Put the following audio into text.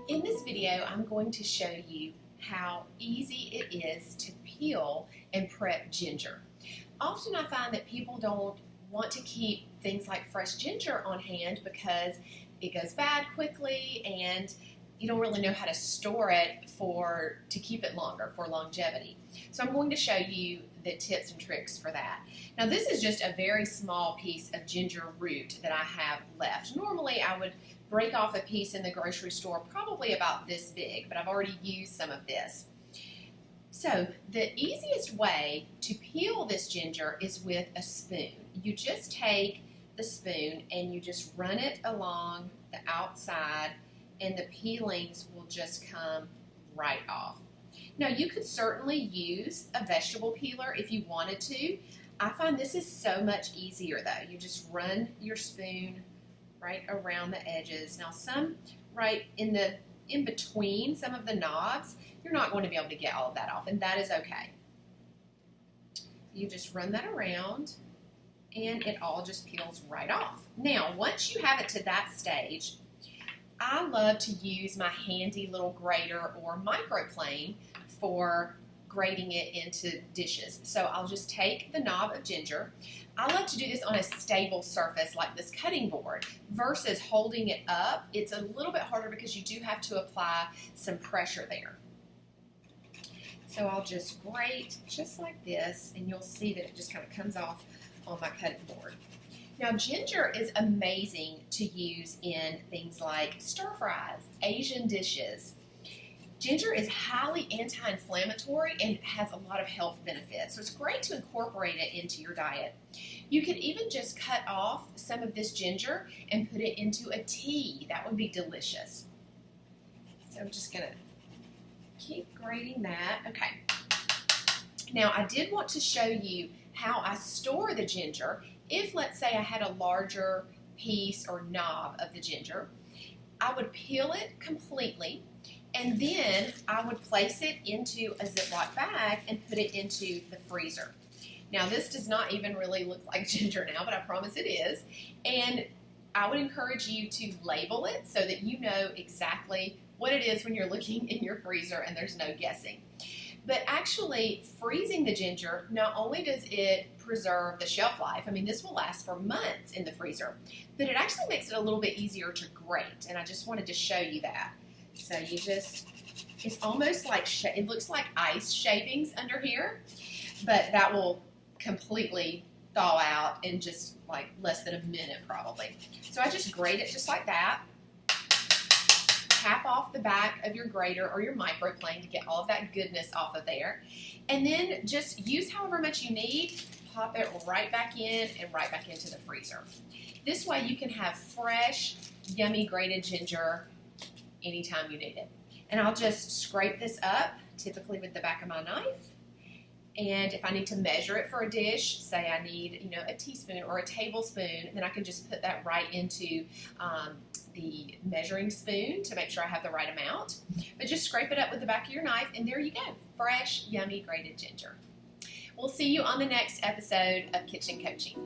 In this video, I'm going to show you how easy it is to peel and prep ginger. Often I find that people don't want to keep things like fresh ginger on hand because it goes bad quickly and you don't really know how to store it to keep it longer, for longevity. So I'm going to show you the tips and tricks for that. Now this is just a very small piece of ginger root that I have left. Normally I would break off a piece in the grocery store probably about this big, but I've already used some of this. So the easiest way to peel this ginger is with a spoon. You just take the spoon and you just run it along the outside and the peelings will just come right off. Now you could certainly use a vegetable peeler if you wanted to. I find this is so much easier though. You just run your spoon right around the edges. Now some right in between some of the knobs, you're not going to be able to get all of that off, and that is okay. You just run that around and it all just peels right off. Now once you have it to that stage, I love to use my handy little grater or microplane for grating it into dishes. So I'll just take the knob of ginger. I love to do this on a stable surface like this cutting board versus holding it up. It's a little bit harder because you do have to apply some pressure there. So I'll just grate just like this and you'll see that it just kind of comes off on my cutting board. Now ginger is amazing to use in things like stir fries, Asian dishes. Ginger is highly anti-inflammatory and has a lot of health benefits, so it's great to incorporate it into your diet. You could even just cut off some of this ginger and put it into a tea. That would be delicious. So I'm just going to keep grating that. Okay. Now I did want to show you how I store the ginger. If, let's say, I had a larger piece or knob of the ginger, I would peel it completely, and then I would place it into a Ziploc bag and put it into the freezer. Now, this does not even really look like ginger now, but I promise it is. And I would encourage you to label it so that you know exactly what it is when you're looking in your freezer and there's no guessing. But actually, freezing the ginger, not only does it preserve the shelf life, I mean, this will last for months in the freezer, but it actually makes it a little bit easier to grate, and I just wanted to show you that. So you just, it's almost like, it looks like ice shavings under here, but that will completely thaw out in just like less than a minute probably. So I just grate it just like that. Tap off the back of your grater or your microplane to get all of that goodness off of there. And then just use however much you need, pop it right back in and right back into the freezer. This way you can have fresh, yummy grated ginger anytime you need it. And I'll just scrape this up, typically with the back of my knife. And if I need to measure it for a dish, say I need, a teaspoon or a tablespoon, then I can just put that right into the measuring spoon to make sure I have the right amount. But just scrape it up with the back of your knife, and there you go. Fresh, yummy, grated ginger. We'll see you on the next episode of Kitchen Coaching.